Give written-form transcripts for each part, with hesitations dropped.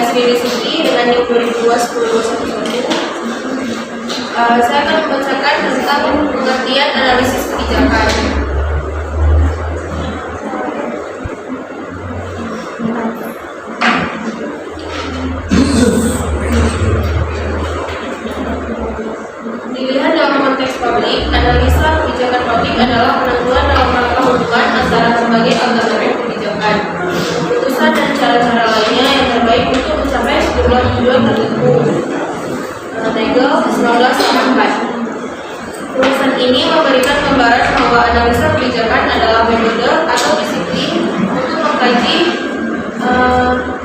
Sri Siti dengan NIM 2002-10-211. Saya akan membacakan tentang pengertian analisis kebijakan. Dilihat dalam konteks publik, analisa kebijakan publik adalah penentuan dalam rangka hubungan antara berbagai alternatif kebijakan, keputusan dan cara-cara lainnya yang terbaik untuk mencapai sejumlah tujuan tertentu. Nagel 1984. Tulisan ini memberikan gambaran bahwa analisa kebijakan adalah metode atau disiplin untuk mengkaji,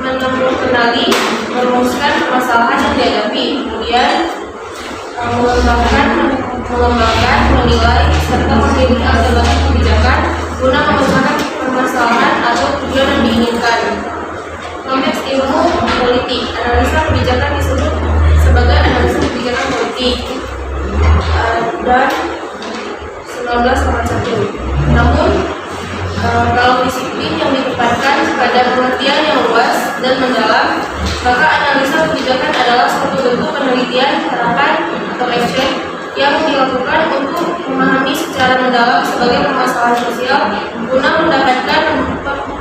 mengenali, merumuskan permasalahan yang dihadapi, kemudian mengembangkan, menilai, serta memilih alternatif kebijakan guna memecahkan permasalahan atau tujuan yang diinginkan. Konteks ilmu politik, analisa kebijakan disebut sebagai analisa kebijakan politik dan 1981. Namun, kalau disiplin yang ditempatkan pada pengertian yang luas dan mendalam, maka analisa kebijakan adalah suatu bentuk penelitian, terapan, atau action yang dilakukan untuk memahami secara mendalam sebagai permasalahan sosial guna mendapatkan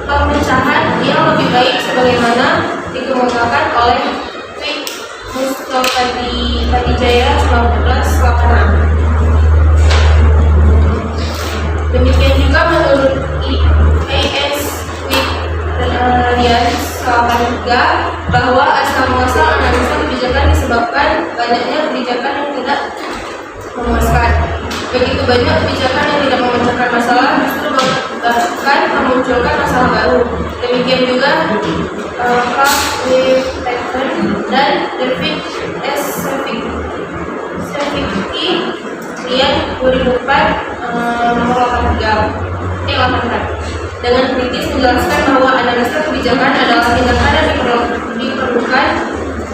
pemecahan yang lebih baik sebagaimana dikemukakan oleh Mustafa Hadijaya 1986. Demikian juga menurut A.S. Wittarian 83 bahwa asal-muasal analisa kebijakan disebabkan banyaknya kebijakan yang tidak memuaskan. Begitu banyak kebijakan yang tidak memecahkan masalah justru bahkan memunculkan masalah baru. Demikian juga Clark W. Patton dan David S. Savicki Rian 2004 nomor 84 dengan kritis menjelaskan bahwa analisa kebijakan adalah tindakan yang diperlukan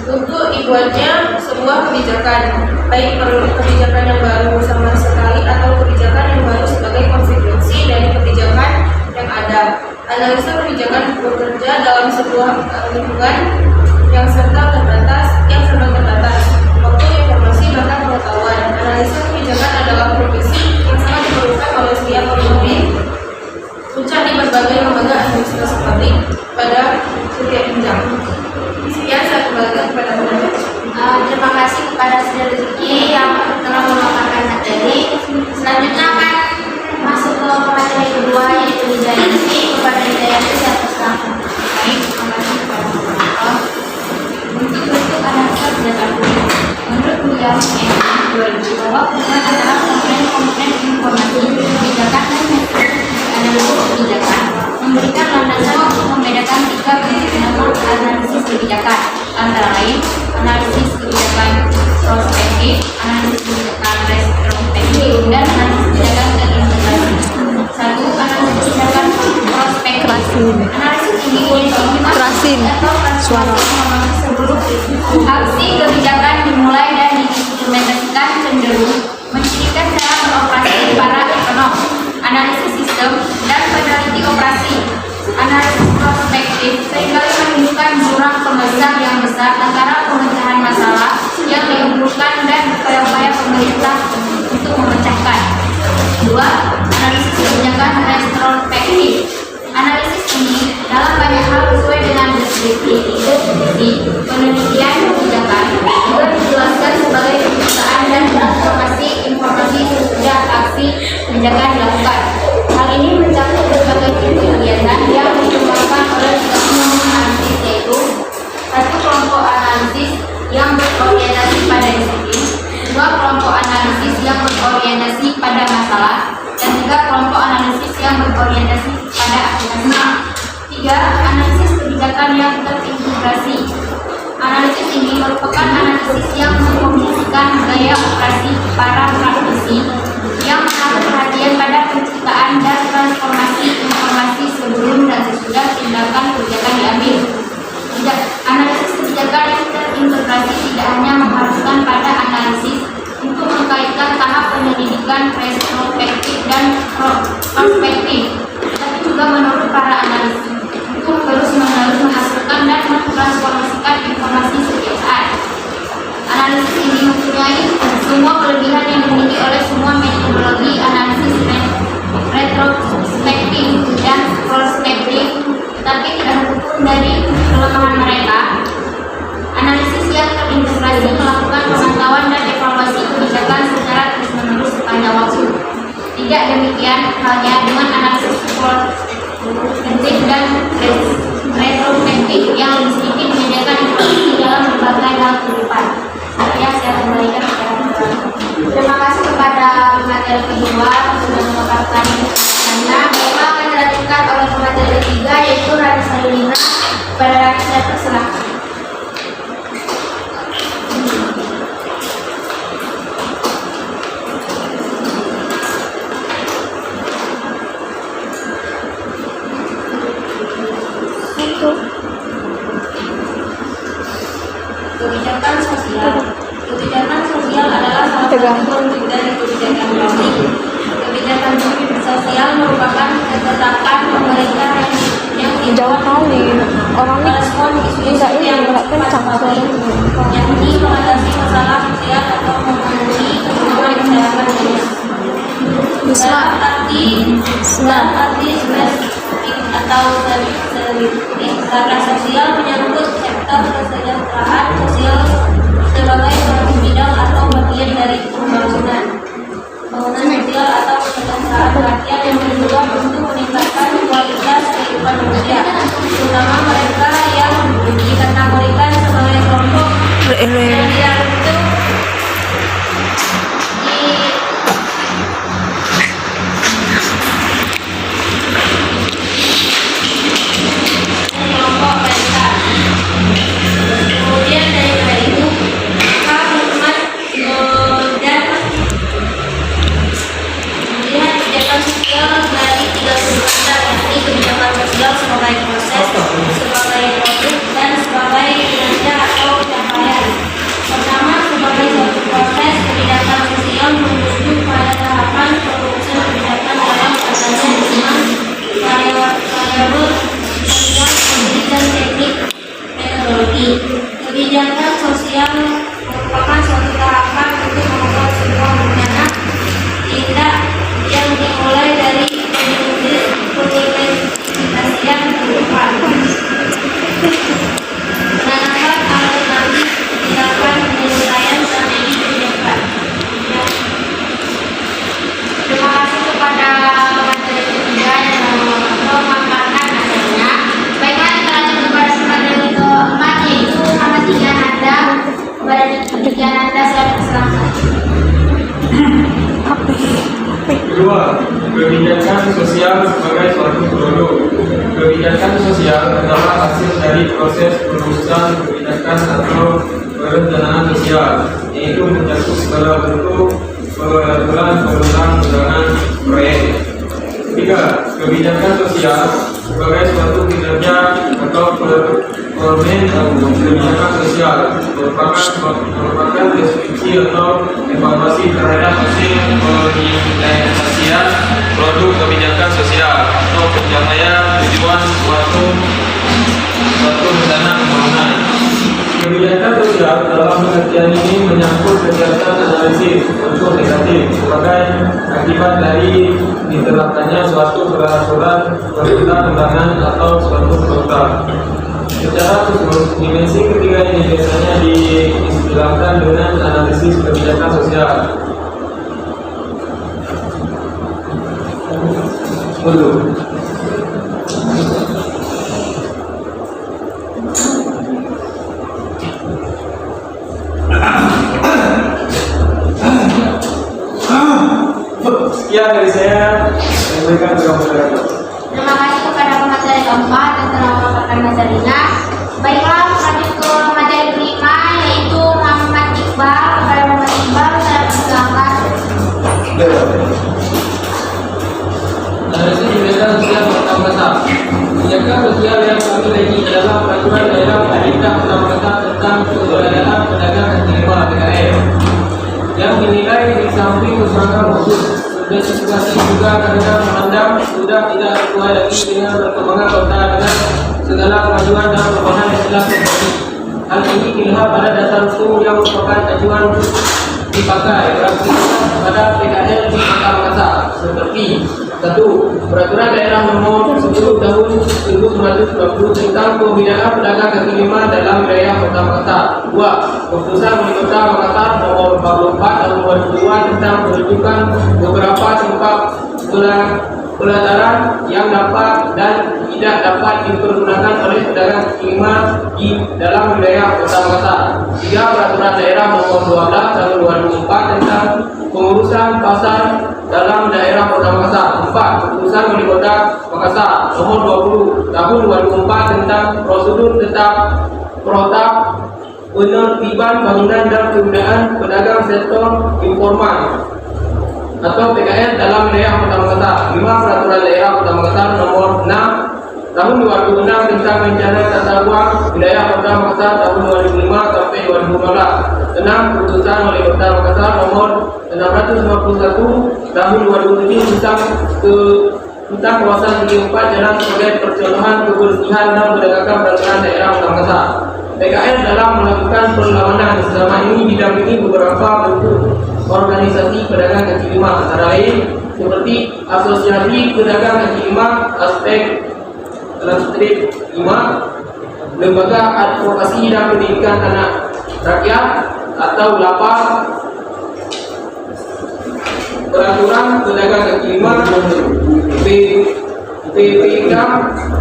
untuk dibuatnya sebuah kebijakan, baik kebijakan yang baru sama sekali atau kebijakan yang baru sebagai konsekuensi dari kebijakan yang ada. Analisa kebijakan bekerja dalam sebuah lingkungan yang serba terbatas, waktu, informasi, bahkan pengetahuan. Analisa kebijakan adalah profesi yang sangat diperlukan oleh setiap pemimpin puncak di berbagai lembaga administrasi publik pada setiap jenjang. Sekian, saya kembalikan kepada Anda. Terima kasih kepada Saudara Rizky yang telah memaparkan materi. Selanjutnya akan masuk ke materi kedua, yaitu Hidayati. Kepada Hidayati saya persilakan. Baik, terima kasih kepada moderator. Untuk bentuk analisa kebijakan publik, menurut William M. 2000 bahwa hubungan antara komponen informasi kebijakan dan metode analisis kebijakan memberikan landasan untuk membedakan tiga bentuk analisis kebijakan, antara lain analisis kebijakan prospektif, analisis kebijakan retrospektif, dan analisis kebijakan terintegrasi. Satu, analisis kebijakan prospektif. Analisis ini suara sebelum aksi kebijakan dimulai dan diimplementasikan cenderung mencirikan cara beroperasi para ekonom, analisis sistem, dan peneliti operasi. Analisis prospektif seringkali menunjukkan jurang pembesar yang besar antara pemecahan masalah yang diunggulkan dan upaya-upaya pemerintah untuk memecahkan. Dua, analisis kebijakan retrospektif. Analisis ini dalam banyak hal sesuai dengan definisi penelitian kebijakan, juga dijelaskan sebagai pemeriksaan dan informasi sesudah aksi kebijakan dilakukan. Hal ini mencakup berbagai jenis kegiatan yang dikembangkan oleh oknum analisis, yaitu satu, kelompok analisis yang berorientasi pada disiplin, dua, kelompok analisis yang berorientasi pada masalah, dan tiga, kelompok analisis yang berorientasi pada aplikasi. Tiga, analisis kebijakan yang terintegrasi. Analisis ini merupakan analisis yang mengkombinasikan gaya operasi para praktisi yang menaruh perhatian pada penciptaan dan transformasi informasi sebelum dan sesudah tindakan kebijakan diambil. Analisis kebijakan yang terintegrasi tidak hanya mengharuskan pada analisis untuk mengkaitkan tahap penyelidikan retrospektif dan prospektif, tetapi juga menurut para analisis untuk terus-menerus menghasilkan dan mentransformasikan informasi setiap saat. Analisis ini mempunyai semua kelebihan yang dimiliki oleh semua metodologi analisis retrospektif dan prospektif, tapi tidak satupun dari kelemahan mereka. Analisis yang terintegrasi melakukan pemantauan dan evaluasi kebijakan secara terus-menerus sepanjang waktu. Tidak demikian halnya dengan analisis prospektif dan retrospektif yang lebih sedikit menyediakan informasi dalam berbagai hal kehidupan. Ya, saya kembalikan kepada Terima kasih kepada materi kedua sudah memaparkan karena memang akan dilanjutkan oleh materi ketiga yaitu Rani Salulina. Pada Rani saya persilahkan. Kebijakan sosial. Kebijakan sosial adalah salah satu bentuk dari kebijakan publik. Kebijakan sosial merupakan ketetapan pemerintah yang jauh kali orang merespon isu-isu yang bersifat publik, yakni mengatasi masalah sosial atau memenuhi kebutuhan kesehatan dalam arti spesifik atau selektif. Karena sosial menyangkut sektor kesejahteraan sosial sebagai suatu bidang atau bagian dari pembangunan sosial atau kesejahteraan rakyat yang bertujuan untuk meningkatkan kualitas kehidupan manusia, terutama mereka yang dikategorikan sebagai kelompok yang tidak bentuk kelompok mereka. Kemudian daripada itu, maka hukuman dan melihat kebijakan sosial dari tiga sudut pandang, yakni kebijakan sosial sebagai proses, sebagai produk, dan sebagai kinerja atau capaian. Pertama, sebagai suatu proses, kebijakan sosial menuju pada tahapan perumusan kebijakan dalam adanya lima variabel sosial, politik, dan teknik metodologi. Kebijakan sosial merupakan suatu tahapan untuk membuat sebuah rencana tindak yang dimulai dari pengimplementasian kehidupan. Penanaman alternatif tindakan penyelesaian strategi kebijakan. Terima kasih kepada materi ketiga yang memaparkan materinya. Baiklah, kita lanjut kepada materi keempat yaitu Ahmadiyah Nanda. Kepada Ahmadiyah Nanda saya persilahkan. Kedua, kebijakan sosial sebagai suatu produk. Kebijakan sosial adalah hasil dari proses perumusan kebijakan atau perencanaan sosial, yaitu mencakup segala bentuk peraturan perundang-undangan proyek. Ketiga, kebijakan sosial sebagai suatu kinerja atau permen kebijakan sosial merupakan deskripsi atau evaluasi terhadap hasil pengimplementasian produk kebijakan sosial atau pencapaian tujuan suatu rencana pembangunan. Kebijakan sosial dalam pengertian ini menyangkut kegiatan analisis unsur negatif sebagai akibat dari diterapkannya suatu peraturan perundang-undangan atau suatu program. Secara khusus, dimensi ketiga ini biasanya diistilahkan dengan analisis kebijakan sosial. Sekian dari saya, memberikan kepada Terima kasih kepada pemateri keempat yang telah memaparkan materinya. Baiklah, lanjut ke materi kelima yaitu Muhammad Iqbal. Kepada Muhammad Iqbal saya persilakan. Analisis kebijakan sosial pertama-tama. Kebijakan sosial yang kami lagi adalah peraturan daerah pemerintah pertama-tama tentang keberadaan pedagang kaki lima PKL yang dinilai di samping usaha khusus dan situasi juga karena memandang sudah tidak sesuai lagi dengan perkembangan kota dengan segala kemajuan dan perubahan yang telah terjadi. Hal ini dilihat pada dasar hukum yang merupakan ajuan dipakai pada PKL di Kota Makassar seperti 1. Peraturan Daerah Nomor 10 Tahun 1990 tentang pembinaan pedagang kaki lima dalam wilayah Kota Makassar. 2. Keputusan Wali Kota Makassar Nomor 44 Tahun 2002 tentang penunjukan beberapa tempat pelataran yang dapat dan tidak dapat dipergunakan oleh pedagang kaki lima di dalam wilayah Kota Makassar. 3. Peraturan Daerah Nomor 12 Tahun 2004 tentang pengurusan pasar dalam daerah Kota Makassar. 4. Keputusan Wali Kota Makassar Nomor 20 Tahun 2004 tentang prosedur tetap protap penertiban bangunan dan kegunaan pedagang sektor informal atau PKL dalam wilayah Kota Makassar. 5. Peraturan Daerah Kota Makassar Nomor 6 Tahun 2006 tentang rencana tata ruang wilayah Kota Makassar tahun 2005 sampai 2015. 6. Keputusan Wali Kota Makassar Nomor 651 Tahun 2007 tentang kawasan G4 Jalan sebagai percontohan kebersihan dan pedagang peraturan daerah Kota Makassar. PKL dalam melakukan perlawanan selama ini didampingi beberapa bentuk organisasi pedagang kaki lima, antara lain seperti Asosiasi Pedagang Kaki Lima, Aspek Street 5, Lembaga Advokasi dan Pendidikan Anak Rakyat atau LAPA, Peraturan Pedagang Kaki Lima, PPK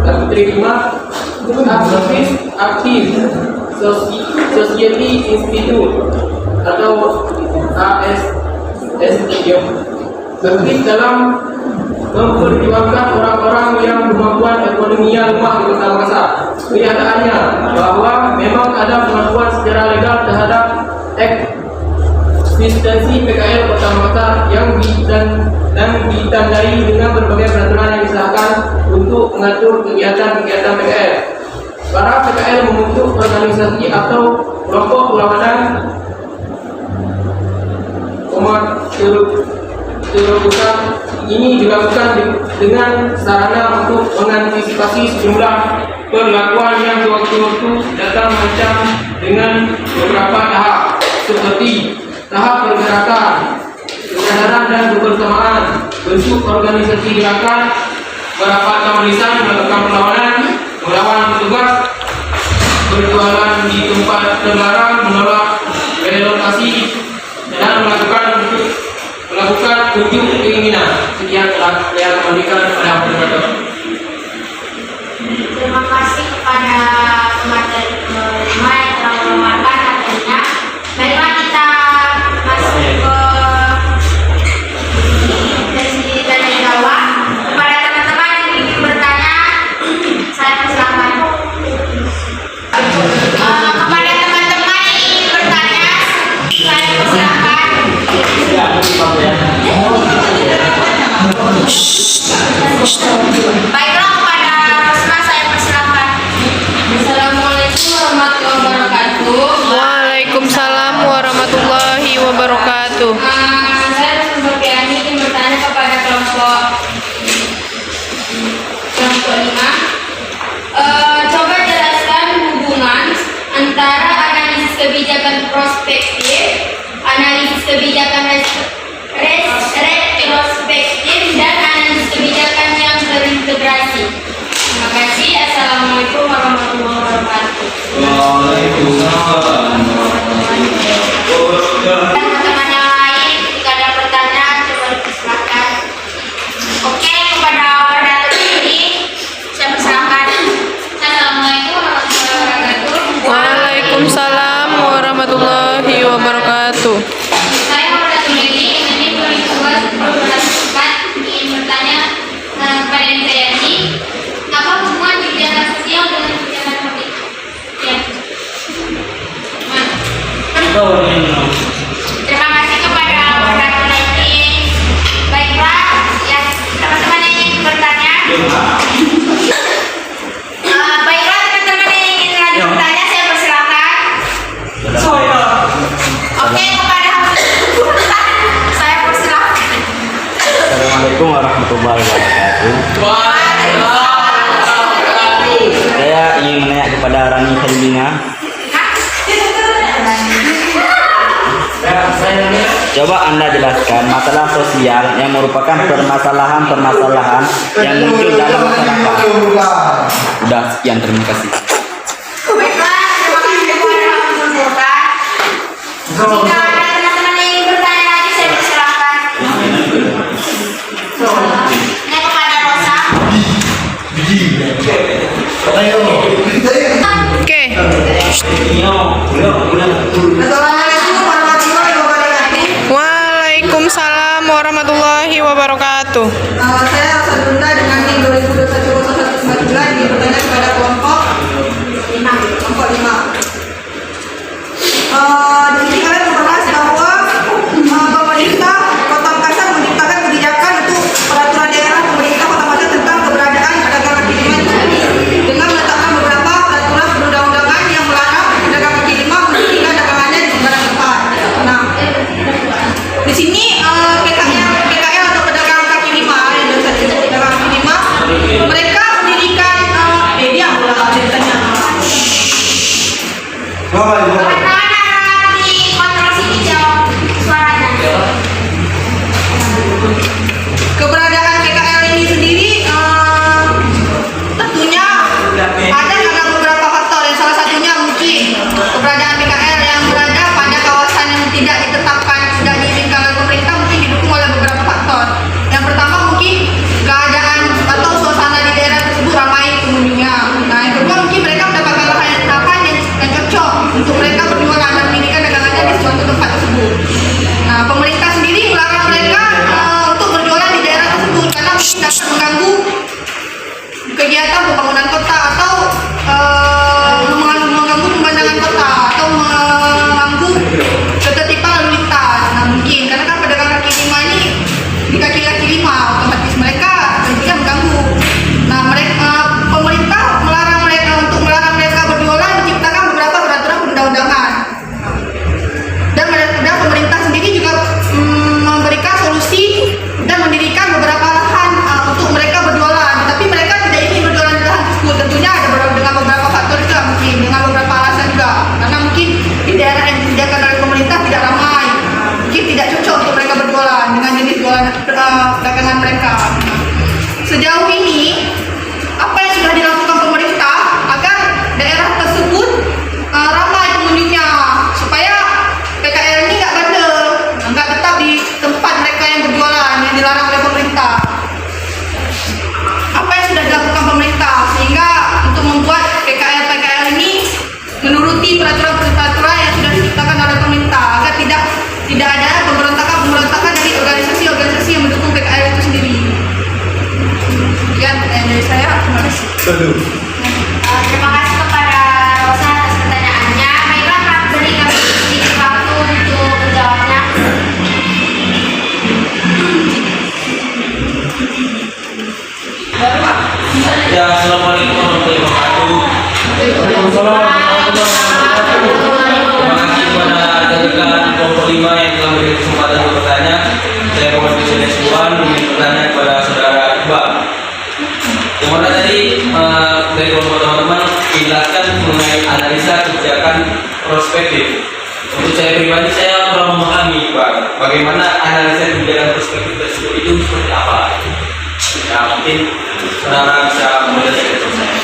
Kaki Lima, Aktivis Aktif, Society Institute atau ASSIM, terkait dalam memperjuangkan orang-orang yang kemampuan ekonominya lemah di Kota Makassar. Kenyataannya bahwa memang ada pengakuan secara legal terhadap eksistensi PKL Kota Makassar yang ditandai dengan berbagai peraturan yang disahkan untuk mengatur kegiatan-kegiatan PKL. Para PKL membentuk organisasi atau kelompok perlawanan terobosan ini dilakukan dengan sarana untuk mengantisipasi sejumlah perlakuan yang sewaktu-waktu datang macam dengan beberapa tahap seperti tahap pergerakan, kesadaran dan kebersamaan, bentuk organisasi gerakan, berapatan tulisan melakukan perlawanan, melawan petugas, berjualan di tempat terlarang, menolak relokasi, dan melakukan unjuk keinginan. Sekian telah saya kembalikan kepada moderator. Terima kasih kepada pemateri penerima yang telah memaparkan materinya. Baiklah, kita masuk ke sesi tanya jawab. Kepada teman-teman yang ingin bertanya, saya persilakan. Kepada teman-teman yang ingin bertanya, saya persilakan. Baiklah, kepada Rosma saya persilakan. Assalamualaikum warahmatullahi wabarakatuh. Waalaikumsalam warahmatullahi wabarakatuh. Saya Rosma Sofiani ingin bertanya kepada kelompok 5. Coba jelaskan hubungan antara analisis kebijakan prospektif, analisis kebijakan retrospektif, dan analisis kebijakan yang terintegrasi. Terima kasih. Assalamualaikum warahmatullahi wabarakatuh. Waalaikumsalam warahmatullahi wabarakatuh. Teman-teman yang lain, jika ada pertanyaan, coba dipersilakan. Oke, kepada moderator ini, saya persilakan. Assalamualaikum warahmatullahi wabarakatuh. Waalaikumsalam warahmatullahi wabarakatuh. Saya moderator ini ingin bertanya kepada MTRI, apa hubungan kebijakan sosial dengan kebijakan politik? Ya. Terima kasih kepada moderator ini. Baiklah, yang teman-teman yang ingin bertanya. Baiklah, teman-teman yang ingin lanjut bertanya, saya persilakan. Oke, kepada saya persilakan. Assalamualaikum warahmatullahi wabarakatuh. Saya Rani Helmina. Coba Anda jelaskan masalah sosial yang merupakan permasalahan-permasalahan yang muncul dalam masyarakat. Udah, sekian, terima kasih. Baiklah, terima kasih kepada Pak Mengumpulkan. Jika ada teman-teman yang ingin bertanya lagi, saya persilahkan. Ini kepada Rosa. Oke. Waalaikumsalam warahmatullahi wabarakatuh. Saya Rosa Dunda dengan NIM 2021-0199 ingin bertanya kepada kelompok 5. Di sini kalian membahas bahwa pemerintah Kota Makassar menciptakan kebijakan untuk peraturan daerah pemerintah Kota Makassar tentang keberadaan pedagang kaki lima itu sendiri dengan menetapkan beberapa peraturan perundang-undangan yang melarang pedagang kaki lima mendirikan dagangannya di sembarang tempat. Nah, di sini PKL atau pedagang kaki lima yang biasa disebut pedagang kaki lima, mereka mendirikan dia mulai ceritanya. Kawan-kawan harap dikontrol sini jawab suaranya. Keberadaan PKL ini sendiri tentunya ada karena beberapa faktor. Yang salah satunya mungkin keberadaan PKL yang berada pada kawasan yang tidak ditetapkan, sudah diizinkan oleh pemerintah, mungkin didukung oleh beberapa faktor. Yang pertama mungkin keadaan atau suasana di daerah tersebut ramai pengunjungnya. Nah, yang kedua mungkin mereka mendapatkan lahan yang cocok untuk mereka berjualan dan mendirikan dagangannya di suatu tempat tersebut. Nah, pemerintah sendiri melarang mereka untuk berjualan di daerah tersebut karena mungkin akan mengganggu kegiatan pembangunan kota atau mengganggu pemandangan kota atau mengganggu ketertiban lalu lintas. Nah, mungkin karena kan pedagang kaki lima ini di kaki lima, otomatis mereka tentunya mengganggu. Nah, pemerintah melarang mereka berjualan, menciptakan beberapa peraturan perundang-undangan. Dan pemerintah sendiri juga memberikan solusi dan mendirikan beberapa lahan untuk mereka berjualan. Tapi mereka tidak ingin berjualan di lahan tersebut. Tentunya ada dengan beberapa faktor juga, mungkin dengan beberapa alasan juga. Karena mungkin di daerah yang disediakan oleh pemerintah tidak ramai, mungkin tidak cocok untuk mereka berjualan dengan jenis jualan dagangan mereka. Sejauh ini apa yang sudah dilakukan pemerintah agar daerah tersebut ramai pengunjungnya supaya PKL ini nggak bandel, nggak tetap di tempat mereka yang berjualan yang dilarang oleh pemerintah. Apa yang sudah dilakukan pemerintah sehingga untuk membuat PKL ini menuruti peraturan yang sudah diciptakan oleh pemerintah agar tidak ada pemberontakan dari organisasi-organisasi yang mendukung PKL itu sendiri. Sekian dari saya. Terima kasih. Terima kasih kepada Rosa atas pertanyaannya. Baiklah, Pak, beri kami sedikit waktu untuk menjawabnya. Ya, assalamualaikum warahmatullahi wabarakatuh. Terima kasih kepada rekan kelompok 5 yang telah memberi kesempatan untuk bertanya. Saya Muhammad Hussein Suwan ingin bertanya kepada saudara Iqbal. Yang mana tadi dari kelompok teman-teman dijelaskan mengenai analisa kebijakan prospektif. Untuk saya pribadi, saya kurang memahami Pak, bagaimana analisa kebijakan prospektif tersebut itu seperti apa. Ya, mungkin saudara bisa menjelaskan ke saya.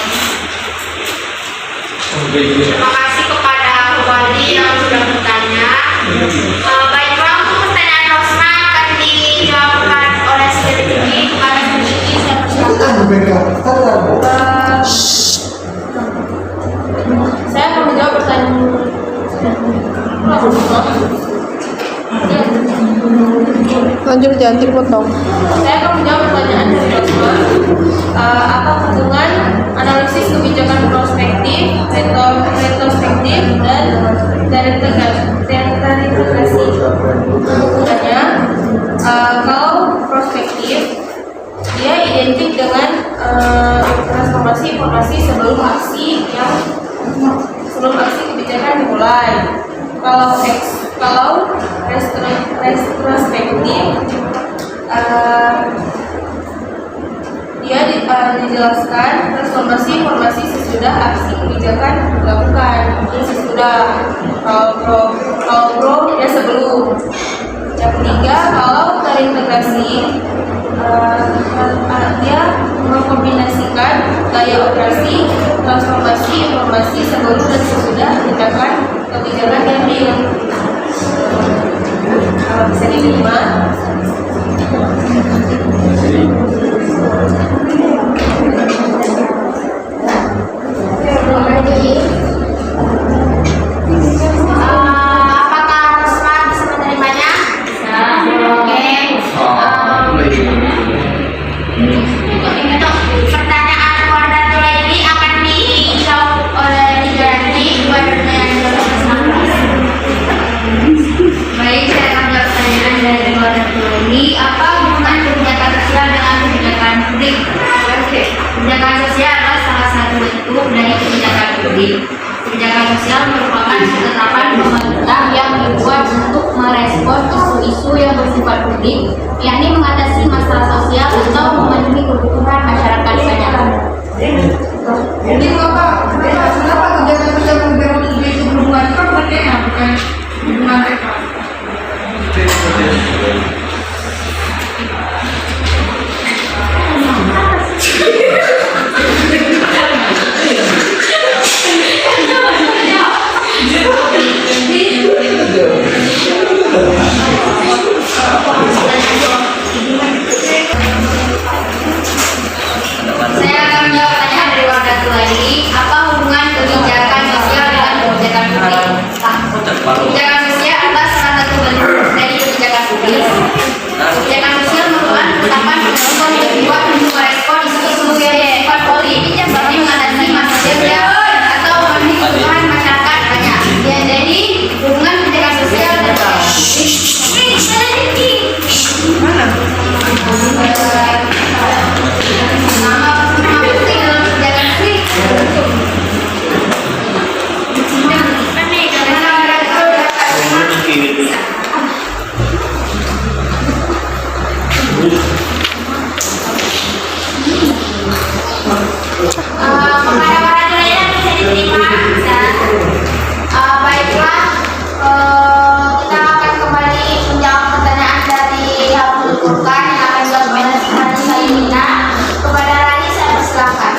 Terima kasih kepada Wali yang sudah bertanya. Baiklah, untuk pertanyaan Rosma akan dijawabkan oleh Siti kepada Siti. Saya persilakan. Saya akan menjawab pertanyaan. Lanjut, jangan dipotong. Saya akan menjawab pertanyaan dari Rosma. Apa hubungan analisis kebijakan prospektif, retrospektif, dan reintegrasi? Hubungannya, kalau prospektif, dia identik dengan transformasi informasi sebelum aksi kebijakan dimulai. Kalau retrospektif dijelaskan transformasi informasi sesudah aksi kebijakan dilakukan. Ini sesudah, kalau pro ya sebelum. Yang ketiga, kalau terintegrasi dia mengkombinasikan gaya operasi transformasi informasi sebelum dan sesudah tindakan kebijakan yang dilakukan. Bisa diterima. Apakah Rosma bisa menerimanya? Oke. Untuk pertanyaan kuadratura ini akan dijawab oleh Diganti kuadraturnya Baik, saya akan jawab pertanyaan dari kuadratura ini. Apa hubungan kebijakan sosial dengan kebijakan publik? Kebijakan sosial adalah salah satu bentuk dari kebijakan publik. Kebijakan sosial merupakan ketetapan pemerintah yang dibuat untuk merespon isu-isu yang bersifat publik, yakni mengatasi masalah sosial atau memenuhi kebutuhan masyarakat banyak. Jadi kenapa kebijakan sosial publik itu berhubungan kan mereka bukan hubungan mereka? Saya akan menjawab pertanyaan dari kuadratura ini. Apa hubungan kebijakan sosial dengan kebijakan publik? Kebijakan sosial adalah salah satu bentuk dari kebijakan publik. Kebijakan sosial merupakan ketetapan pemerintah yang dibuat untuk merespon isu-isu yang bersifat politik seperti mengatasi masalah sosial atau memenuhi kebutuhan masyarakat banyak. Ya, jadi hubungan kebijakan sosial dan baiklah, kita akan kembali menjawab pertanyaan dari Abdul Furqan yang akan dilakukan saya Nina. Kepada Rani saya persilakan.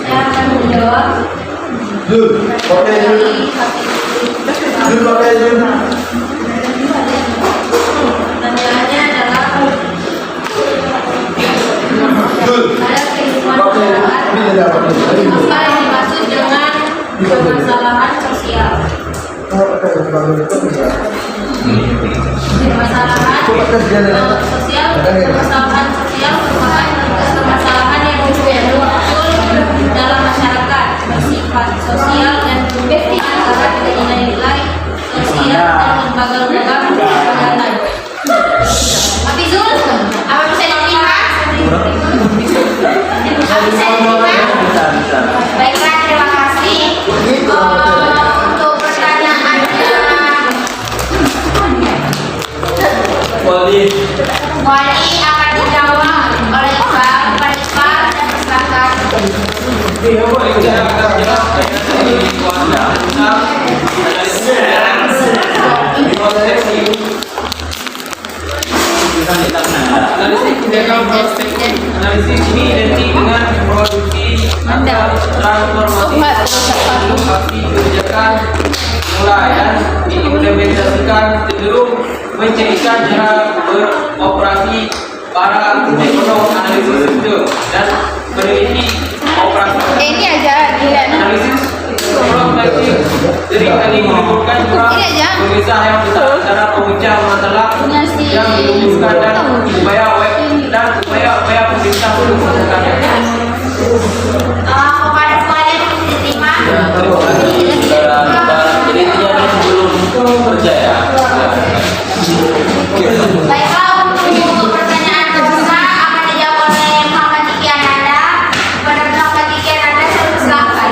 Saya akan menjawab. Pertanyaannya adalah ada kehidupan masyarakat. Apa yang dimaksud dengan permasalahan sosial? Permasalahan sosial merupakan permasalahan yang muncul dalam masyarakat bersifat sosial dan berbeda antara nilai-nilai sosial dan lembaga-lembaga pemerintahan. Tapi Zul, apa bisa diterima? Apa bisa diterima? Baiklah, terima kasih. Untuk pertanyaannya, Wali akan dijawab oleh Iqbal. Kepada Iqbal, saya Analisis ini identik dengan produksi atau transformasi inovasi kebijakan mulai dan diimplementasikan cenderung menjadikan cara beroperasi para ekonom analisis sistem dan peneliti operasi. ini aja, Analisis problematik jadi tadi menimbulkan pemisah yang besar antara pemecah masalah yang dirumuskan dan upaya pemerintah untuk menekannya. kepada semuanya bisa diterima. Jadi tidak sebelum kerja ya. Baiklah, untuk pertanyaan kedua akan dijawab oleh Muhammad Diki Ananda. Kepada Muhammad Diki Ananda saya persilakan.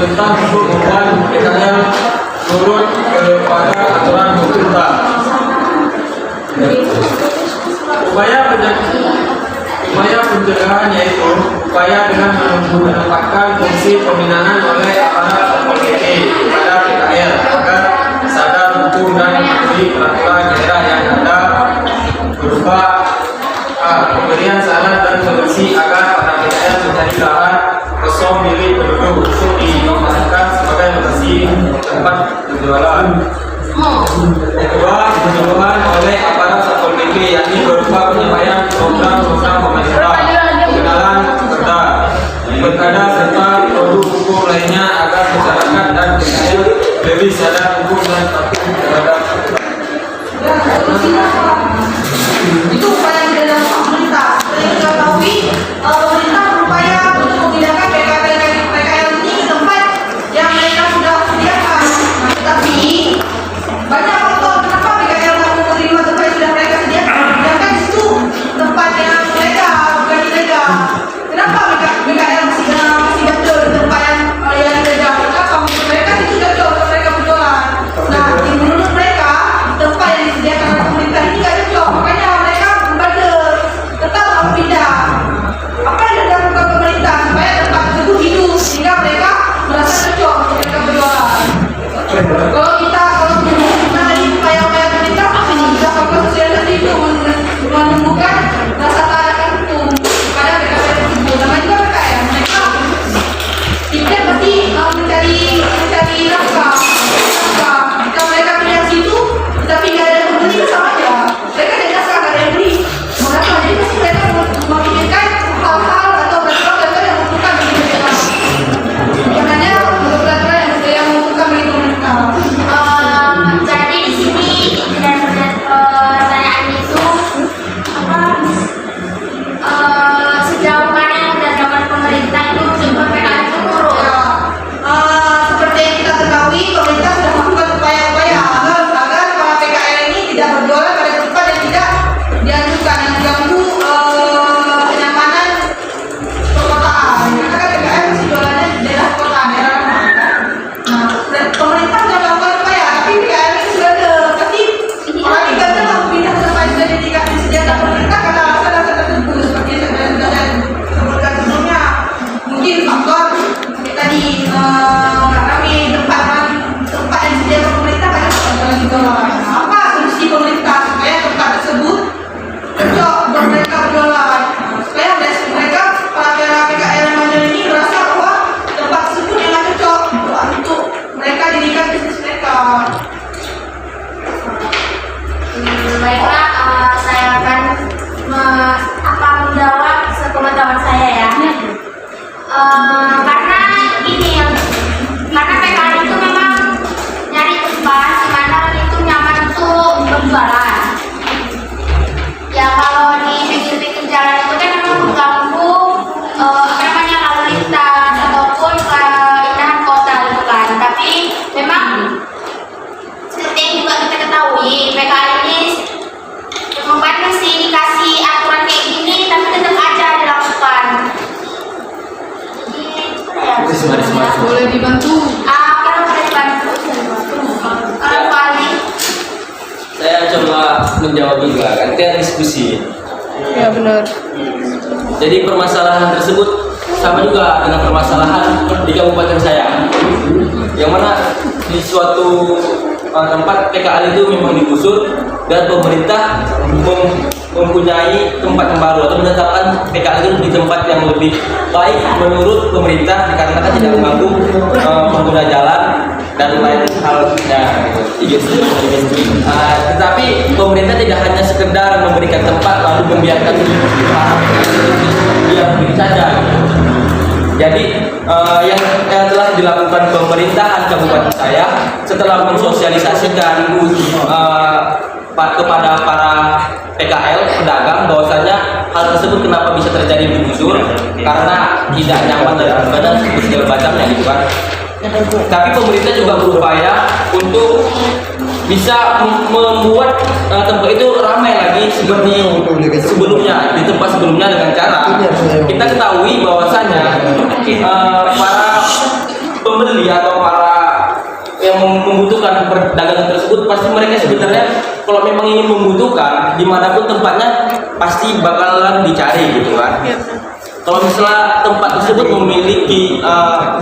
pemerintah untuk membuat PKL turut kepada aturan pemerintah. Upaya pencegahan yaitu upaya dengan menempatkan fungsi pembinaan oleh aparat Satpol PP kepada PKL agar sadar hukum dan mematuhi peraturan daerah yang ada, berupa pemberian saran dan solusi agar para PKL mencari lahan kosong milik penduduk untuk dinominasikan sebagai lokasi tempat berjualan. Kedua, penyuluhan oleh aparat Satpol PP yakni berupa penyampaian program-program pemerintah, pengenalan perda serta produk hukum lainnya agar masyarakat dan PKL lebih sadar hukum dan patuh terhadap Itu upaya yang dilakukan pemerintah. Seperti yang kita ketahui, pemerintah berupaya untuk memindahkan PKL ini ke tempat yang mereka sudah sediakan. Tetapi banyak faktor kenapa PKL tak mau menerima tempat yang sudah mereka sediakan. Sedangkan di situ tempat yang mereka bukan ilegal. Kenapa PKL masih betul di tempat yang ilegal? Kenapa menurut mereka itu cocok untuk mereka berjualan? Nah, menurut mereka tempat yang disediakan oleh pemerintah ini tidak cocok. Makanya mereka membandel, tetap mau pindah. Apa yang dilakukan pemerintah supaya tempat tersebut hidup sehingga mereka merasa cocok untuk mereka berjualan. Kalau kita dari upaya-upaya pemerintah, kita fokus sosialisasi itu menumbuhkan rasa taat hukum kepada PKL tersebut. Namanya juga PKL, mereka tidak pasti mencari nafkah. Jika mereka pindah situ, tapi nggak ada yang beli, sama aja. Mereka ada nafkah, nggak ada yang beli. Mengapa? Jadi pasti mereka memikirkan hal-hal atau peraturan yang membutuhkan bagi mereka. Makanya peraturan yang membutuhkan bagi mereka. Jadi di sini tidak pertanyaan itu sejauh mana yang sudah dilakukan pemerintah itu untuk PKL itu turun. Seperti yang kita ketahui, pemerintah sudah melakukan upaya-upaya agar para PKL ini tidak berjualan pada tempat yang tidak dianjurkan, yang mengganggu kenyamanan perkotaan. Karena kan PKL masih jualannya di daerah kota, daerah rumah. Nah, pemerintah sudah melakukan upaya, tapi PKL ini sudah ada. Tapi orang kita tidak pindah ke tempat yang sudah disediakan pemerintah karena alasan-alasan tertentu seperti yang saya sebutkan sebelumnya. Mungkin faktor tadi kami tempat yang disediakan pemerintah karena tempat jualan. Apa solusi pemerintah supaya tempat tersebut cocok buat mereka berjualan? Supaya mereka para PKL yang ada ini merasa bahwa tempat tersebut memang cocok untuk mereka dirikan bisnis mereka. Baiklah, saya akan menjawab sepengetahuan saya ya. Karena gini ya, karena PKL itu memang nyari tempat di mana itu nyaman untuk berjualan. Ya kalau di pinggir-pinggir jalan itu kan memang mengganggu lalu lintas ataupun keindahan kota gitu kan. Tapi memang seperti yang juga kita ketahui, PKL ini membantu sih dikasih aturan kayak gini, tapi tetap aja dilakukan. Boleh dibantu? Kalau boleh dibantu, kalau paling Saya coba menjawab juga, kan kita diskusi. Ya benar. Jadi permasalahan tersebut sama juga dengan permasalahan di kabupaten saya, yang mana di suatu tempat PKL itu memang digusur dan pemerintah mempunyai tempat yang baru atau menetapkan PKL itu di tempat yang lebih baik menurut pemerintah dikarenakan tidak mengganggu pengguna jalan dan lain halnya gitu. Tetapi pemerintah tidak hanya sekedar memberikan tempat lalu membiarkan para yang begitu saja. Jadi yang telah dilakukan pemerintahan kabupaten saya setelah mensosialisasikan kepada para PKL pedagang bahwasanya hal tersebut kenapa bisa terjadi digusur karena tidak nyaman dan segala macamnya gitu kan. Tapi pemerintah juga berupaya untuk bisa membuat tempat itu ramai lagi seperti sebelumnya, di tempat sebelumnya dengan cara kita ketahui bahwasanya para pembeli pembeli atau para yang membutuhkan perdagangan tersebut, pasti mereka sebenarnya kalau memang ingin membutuhkan dimanapun tempatnya pasti bakalan dicari gitu kan. Kalau misalnya tempat tersebut memiliki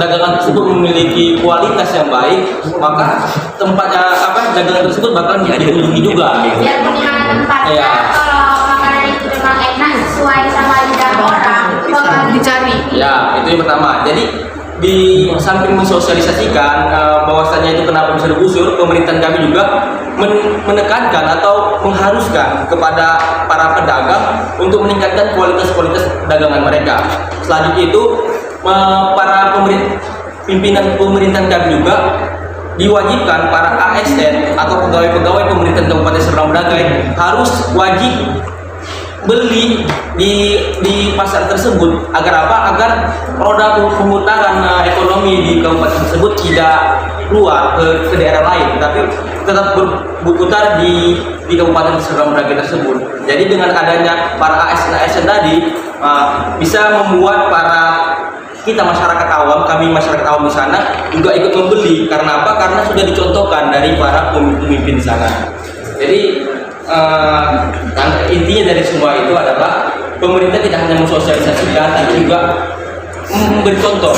dagangan tersebut memiliki kualitas yang baik, maka tempatnya dagangan tersebut bakalan dikunjungi juga. Biar bagaimana tempatnya, Iya. kalau makanan itu memang enak sesuai sama lidah orang, itu bakal Dicari. Ya, itu yang pertama. Jadi di samping mensosialisasikan bahwasannya itu kenapa bisa digusur, pemerintahan kami juga menekankan atau mengharuskan kepada para pedagang untuk meningkatkan kualitas dagangan mereka. Selanjutnya itu para pimpinan pemerintahan kami juga diwajibkan para ASN atau pegawai-pegawai pemerintahan Kabupaten Serdang Bedagai harus wajib beli di pasar tersebut. Agar apa? Agar roda pemutaran ekonomi di kabupaten tersebut tidak keluar ke daerah lain, tapi tetap berputar di kabupaten Serdang Bedagai tersebut. Jadi dengan adanya para ASN tadi bisa membuat kita masyarakat awam, kami masyarakat awam di sana juga ikut membeli. Karena apa? Karena sudah dicontohkan dari para pemimpin di sana. Jadi intinya dari semua itu adalah pemerintah tidak hanya mensosialisasikan, tapi juga memberi contoh.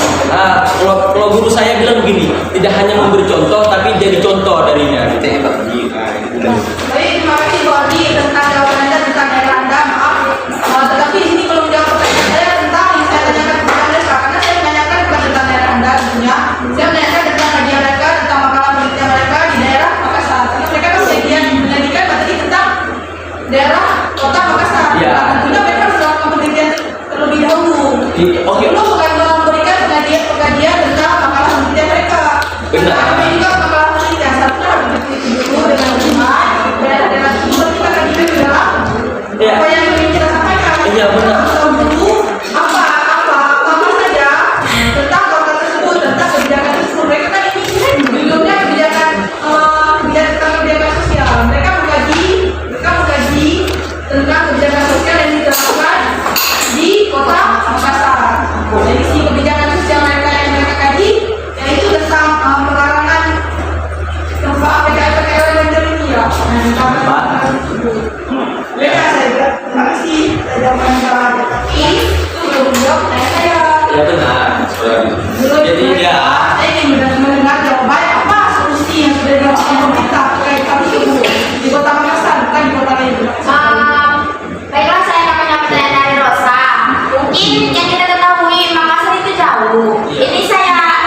Kalau guru saya bilang begini, tidak hanya memberi contoh, tapi jadi contoh darinya. Baik, terima kasih Bu Adi tentang jawaban Anda tentang daerah Anda. Maaf, tetapi di sini belum jawab pertanyaan saya tentang yang saya tanyakan kepada Anda, karena saya menanyakan bukan tentang daerah Anda tentunya. Saya menanyakan tentang kajian mereka, tentang makalah penelitian mereka di daerah Makassar. Karena mereka kan menyajikan materi tentang daerah kota Makassar. Ya. Nah, tentunya mereka harus melakukan penelitian terlebih dahulu. Oke. Sebelum bukan memberikan pengkajian tentang makalah penelitian mereka. Benar. Nah, kami juga makalah penelitian satu harus diteliti dulu dengan benar. Daerah-daerah tersebut kita kajian juga. Iya. Apa yang ingin kita sampaikan? Iya, benar. Kita tahu dulu apa saja tentang kota tersebut, tentang kebijakan tersebut. Mereka kan ini judulnya kebijakan sosial. Mereka mengkaji tentang kebijakan sosial yang diterapkan di kota Makassar. Jadi si kebijakan sosial yang mereka kaji yaitu tentang pelarangan tempat PKL yang terjadi ya. Mereka saya terima kasih jawaban Anda. Tapi itu belum jawab saya. Ya benar. Jadi ya. Saya ingin mendengar jawaban apa solusi yang sudah dilakukan pemerintah terkait hal tersebut di kota Makassar, bukan di kota lain. Baiklah, saya akan menjawab pertanyaan dari Rosa. Mungkin yang kita ketahui Makassar itu jauh. Jadi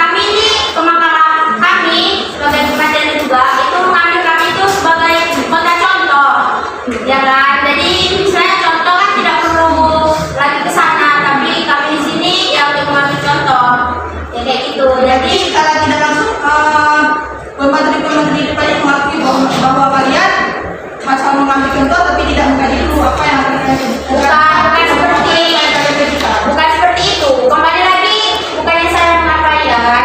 kami ini pemakaran kami sebagai pengajar juga itu mengambil kami itu sebagai kota contoh, ya kan? Jadi misalnya contoh kan tidak perlu lagi ke sana, tapi kami di sini ya untuk mengambil contoh, ya kayak gitu. Jadi secara tidak langsung pemateri depannya mengakui bahwa kalian masa mengambil contoh tapi tidak mengkaji dulu apa yang akan kalian Bukan seperti itu. Kembali lagi, bukannya saya mengabaikan.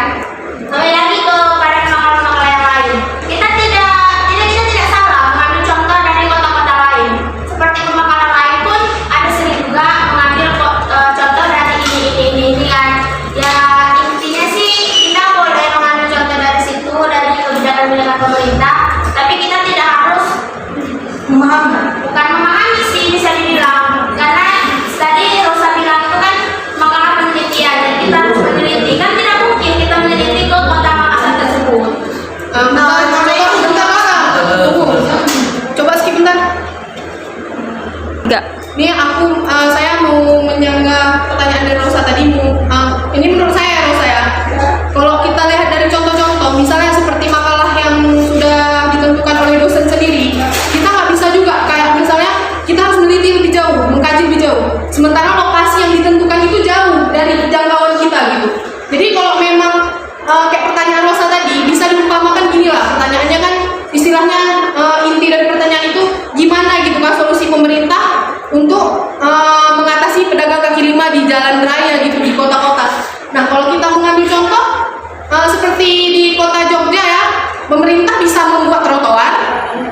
Kembali lagi kepada makalah-makalah yang lain. Kita tidak salah mengambil contoh dari kota-kota lain. Seperti makalah lain pun ada sering juga mengambil contoh dari ini kan. Ya intinya sih kita boleh mengambil contoh dari situ, dari kebijakan-kebijakan pemerintah. Tapi kita tidak harus bukan memahami sih, bisa dibilang, karena tadi Rosa bilang itu kan makalah penelitian, jadi kita harus meneliti. Kan tidak mungkin kita meneliti ke kota Makassar tersebut. Tunggu. Coba skip bentar. Enggak. Nih saya mau menyanggah pertanyaan dari Rosa tadi. Ini menurut saya Rosa ya. Kalau kita lihat dari contoh-contoh, misalnya seperti makalah yang sudah ditentukan oleh dosen sendiri, kita nggak bisa juga kayak misalnya kita harus meneliti lebih jauh, mengkaji lebih jauh. Sementara lokasi yang ditentukan itu jauh dari jangkauan kita gitu. Jadi kalau memang kayak pertanyaan Rosa tadi bisa diumpamakan gini lah, pertanyaannya kan istilahnya inti dari pertanyaan itu gimana gitu kan solusi pemerintah untuk mengatasi pedagang kaki lima di jalan raya gitu di kota-kota. Nah kalau kita mengambil contoh seperti di kota Jogja ya, pemerintah bisa membuat trotoar.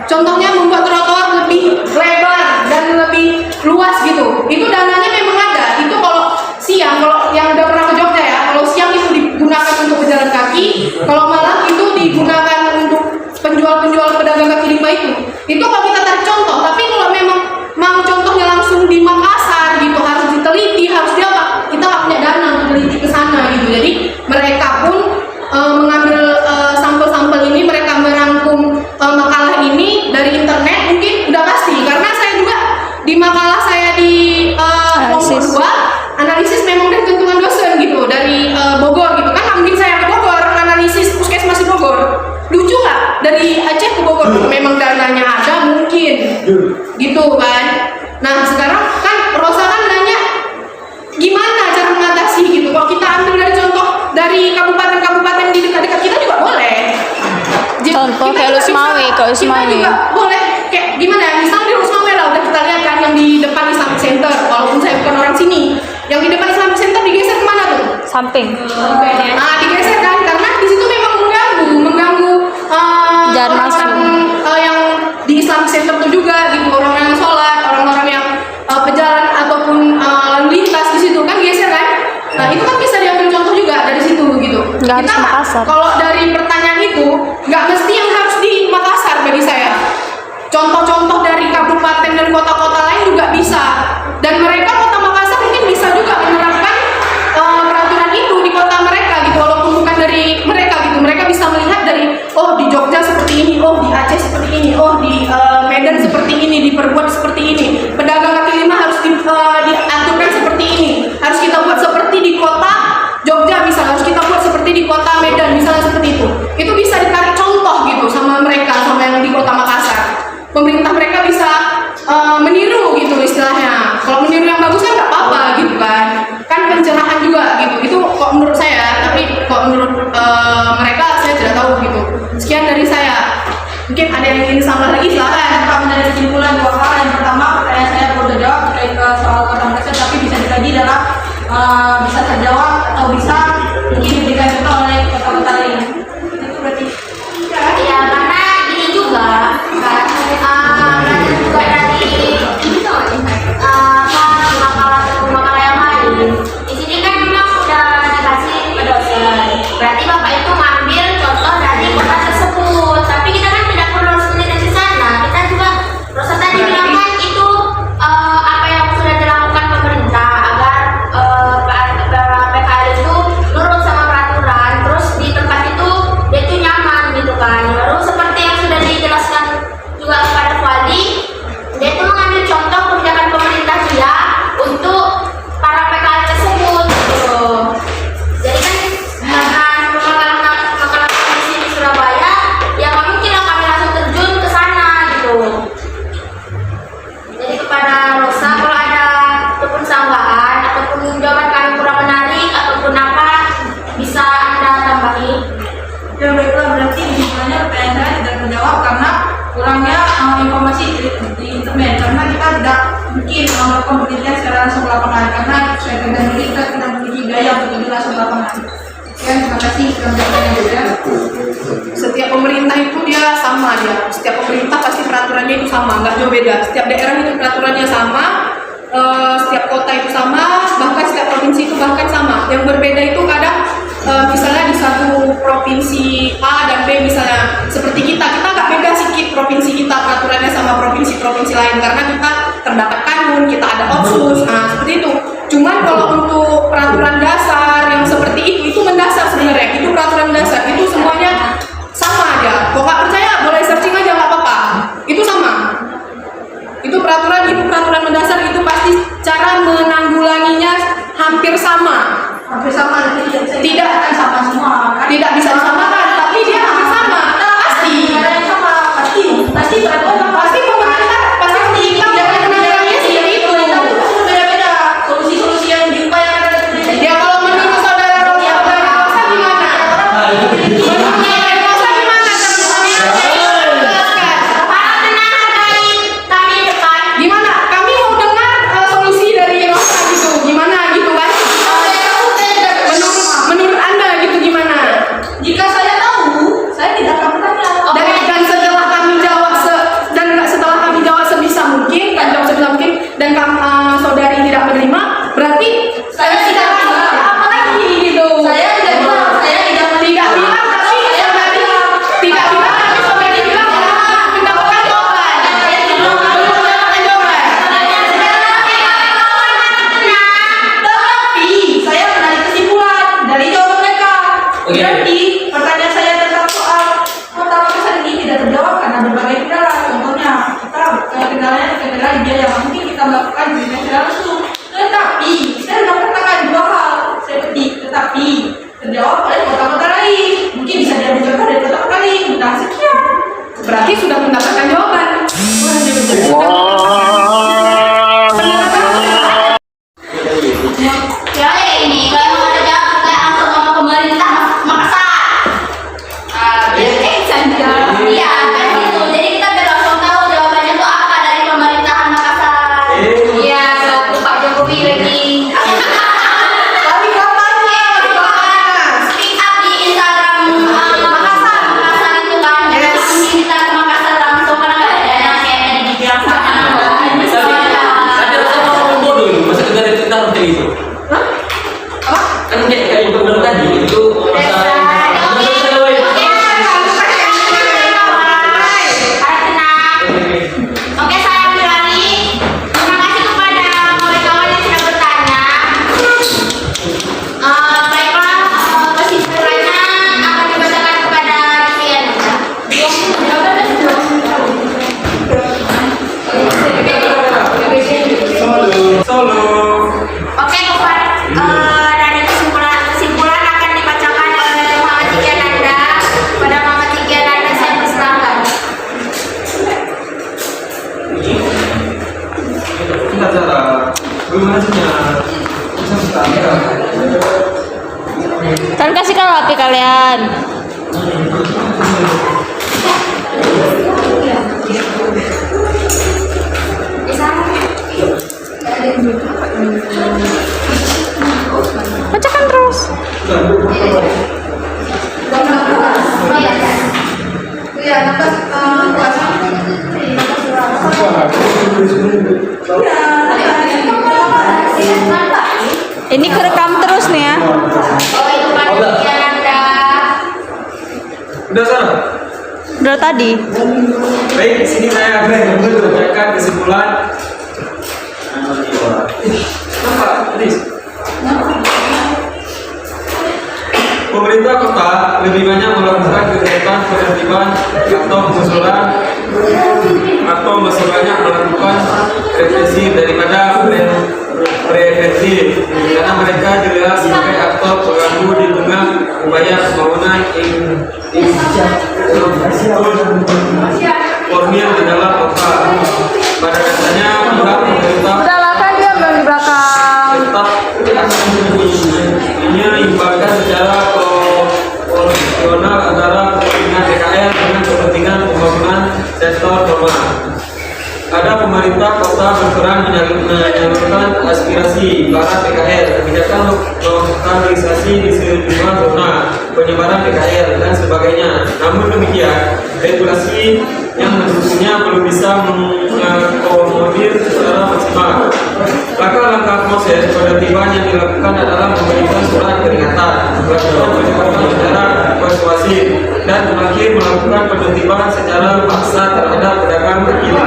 Contohnya membuat trotoar lebih lebar dan lebih luas gitu. Itu dananya memang ada. Itu kalau siang, kalau yang udah pernah ke Jogja ya, kalau siang itu digunakan untuk berjalan kaki, itu kalau kita tarik contoh. Tapi kalau memang mau contohnya langsung di Makassar gitu, harus diteliti, harus dia apa, kita nggak punya dana untuk teliti ke sana gitu. Jadi mereka pun mengambil sampel-sampel ini, mereka merangkum makalah ini dari internet, mungkin udah pasti. Karena saya juga di makalah saya di kelompok 2 analisis memang dari keuntungan dosen gitu dari Bogor gitu kan, nggak mungkin saya ke Bogor analisis puskesmas di Bogor. Lucu nggak dari Aceh ke Bogor? Memang dananya ada mungkin gitu kan. Nah sekarang kan Rosa kan nanya gimana cara mengatasi gitu. Kalau kita ambil dari contoh dari kabupaten-kabupaten di dekat-dekat kita juga boleh. Contoh Kita kayak juga Lusmawe, bisa- kayak Lusmawe. Kita juga boleh kayak gimana ya? Misalnya di Lusmawe lah udah kita lihat kan yang di depan Islamic Center. Walaupun saya bukan orang sini, yang di depan Islamic Center digeser kemana tuh? Samping. Nah digeser kan karena di situ memang mengganggu Jalan masuk. orang-orang yang di Islamic Center tuh juga gitu, orang-orang yang sholat, orang-orang yang pejalan ataupun lalu lintas di situ kan geser kan. Nah itu kan bisa diambil contoh juga dari situ gitu. Nggak harus Makassar. Kalau dari pertanyaan itu nggak mesti yang harus di Makassar bagi saya. Contoh-contoh dari kabupaten dan kota-kota lain juga bisa. Dan mereka kota Makassar mungkin bisa juga menerapkan peraturan itu di kota mereka gitu, walaupun bukan dari mereka gitu. Mereka bisa melihat dari oh di Jogja seperti ini, oh di Aceh seperti ini, oh di Medan seperti ini, diperbuat seperti ini. Pedagang kaki lima harus diaturkan seperti ini. Harus kita buat seperti di kota Jogja misalnya, harus kita buat seperti di kota Medan misalnya seperti itu. Itu bisa ditarik contoh gitu sama mereka, sama yang di kota Makassar. Pemerintah mereka bisa meniru gitu istilahnya. Kalau meniru yang bagus kan nggak apa-apa gitu kan pencerahan juga gitu. Itu kok menurut saya, tapi kok menurut mereka saya tidak tahu gitu. Sekian dari saya. Mungkin ada yang ingin tambah lagi silakan. Kalau dari kesimpulan dua hal, yang pertama pertanyaan saya perlu terjawab terkait soal kota Makassar, tapi bisa dikaji dalam bisa terjawab atau bisa mungkin diberikan contoh oleh kota-kota lain. Itu berarti Ya karena ini juga kan belajar juga dari makalah yang lain. Di sini kan memang sudah dikasih ke dosen. Berarti bapak itu ngambil contoh dari kota tersebut. Tapi kita kan tidak perlu harus melihat di sana. Kita juga Rosa tadi bilang kan itu apa yang sudah dilakukan pemerintah agar PKL itu nurut sama peraturan. Terus di tempat itu dia itu nyaman gitu kan. Lalu seperti yang sudah dijelaskan juga kepada Fadi, dia itu mengambil contoh kebijakan pemerintah dia untuk para PKL tersebut gitu. Jadi kan karena makalah kondisi di Surabaya, ya nggak mungkin lah kami langsung terjun ke sana gitu. Jadi kepada Rosa, kalau ada ataupun sanggahan ataupun jawaban kami kurang menarik ataupun apa, bisa Anda tambahi. ya baiklah, berarti sebenarnya pertanyaan saya tidak terjawab karena kurangnya informasi di internet, karena kita tidak mungkin melakukan penelitian secara langsung ke lapangan karena saya dan kita tidak memiliki daya untuk pergi langsung ke lapangan. Sekian, terima kasih sudah menjawabnya juga. Setiap pemerintah itu dia sama dia. Setiap pemerintah pasti peraturannya itu sama, nggak jauh beda. Setiap daerah itu peraturannya sama, setiap kota itu sama, bahkan setiap provinsi itu bahkan sama. Yang berbeda itu kadang misalnya di satu provinsi A dan B misalnya seperti kita nggak beda sedikit provinsi kita peraturannya sama provinsi-provinsi lain karena kita terdapat kanun, kita ada otsus, nah seperti itu. Cuman kalau untuk peraturan dasar yang seperti itu mendasar sebenarnya, itu peraturan dasar itu semuanya sama aja. Kalau nggak percaya boleh searching aja nggak apa-apa, itu sama. Itu peraturan mendasar itu pasti cara menanggulanginya hampir sama. Hampir sama, Tidak akan sama semua kan? Tidak bisa disamakan, tapi dia hampir sama. Pasti. Ada yang sama, pasti peraturan Pasti pemerintah pasti mengikat dengan penanggulangannya seperti itu. beda-beda solusi-solusi yang diupayakan ada di Ya kalau menurut saudara Rosa gimana? Menurut saudara Rosa gimana? Para tenaga kami depan. Gimana? Kami mau dengar solusi dari Rosa gitu. Gimana gitu kan? Menurut Anda gitu gimana? Jika saya tahu, saya tidak akan bertanya. Dan setelah kami jawab setelah kami jawab sebisa mungkin, dan saudari tidak menerima, berarti Saya tidak bilang. apa lagi gitu? Saya tidak bilang, saya tidak Tidak bilang, tapi saudari tidak bilang, tapi saudari bilang pendapat melakukan diskriminasi langsung. Tetapi saya dapat katakan dua hal seperti tetapi terjawab oleh kota-kota lain. Mungkin bisa diambil contoh dari kota-kota lain. Nah, sekian. Berarti sudah mendapatkan jawaban. Ya ini kalau mau ada jawab kayak langsung ngomong pemerintah Makassar. Iya kan gitu. Jadi kita biar langsung tahu jawabannya itu apa dari pemerintahan Makassar. Iya, selaku Pak Jokowi lagi. Tapi kapannya? Speak up di Instagram Makassar itu kan. Jadi kita ke Makassar langsung karena nggak ada yang kayak dibilang sama. Ada rasa orang bodoh ini, masa kita harus kayak gitu. Kan kayak yang benar tadi itu masalah. Oke, saya ambil lagi. Terima kasih kepada kawan-kawan yang sudah bertanya. Baiklah, kesimpulannya akan dibacakan kepada kalian. Solo. Oke, dari kesimpulan akan dibacakan oleh Muhammad Tika Nanda. Pada Muhammad Tika Nanda saya persilahkan. Kita cara bagaimana Kan kasih kalau api kalian. Bacakan terus. Iya, nanti puasa. Ini kerekam terus nih ya. Oh, itu Muhammad Tika Nanda. Udah sana. Udah tadi. Baik, di sini saya akan membacakan kesimpulan. Pemerintah kota lebih banyak melakukan kegiatan penertiban atau pengusulan atau masih banyak melakukan represi daripada preventif karena mereka jelas sebagai aktor pengganggu di tengah upaya pembangunan formil di dalam kota. Pada dasarnya pihak pemerintah Udah lah kan dia di belakang. tetap menyeimbangkan secara proporsional antara kepentingan PKL dengan kepentingan pembangunan sektor formal. Ada pemerintah kota berperan menyalurkan aspirasi para PKL, kebijakan lokalisasi di sejumlah zona, penyebaran PKL dan sebagainya. Namun demikian, regulasi yang mendukungnya belum bisa mengakomodir secara maksimal. Langkah-langkah proses penertiban yang dilakukan adalah memberikan surat peringatan, melakukan pendekatan secara persuasif, dan terakhir melakukan penertiban secara paksa terhadap pedagang kaki lima.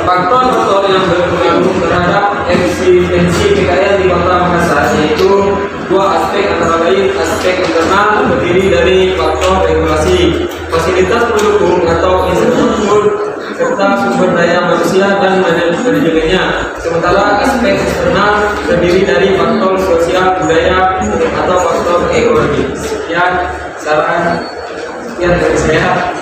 Faktor-faktor yang berpengaruh terhadap eksistensi PKL di Kota Makassar yaitu dua aspek, antara lain aspek internal terdiri dari faktor regulasi, fasilitas pendukung atau infrastruktur, serta sumber daya manusia dan manajemennya. Sementara aspek eksternal terdiri dari faktor sosial, budaya, atau faktor ekonomi. Sekian saran dari saya.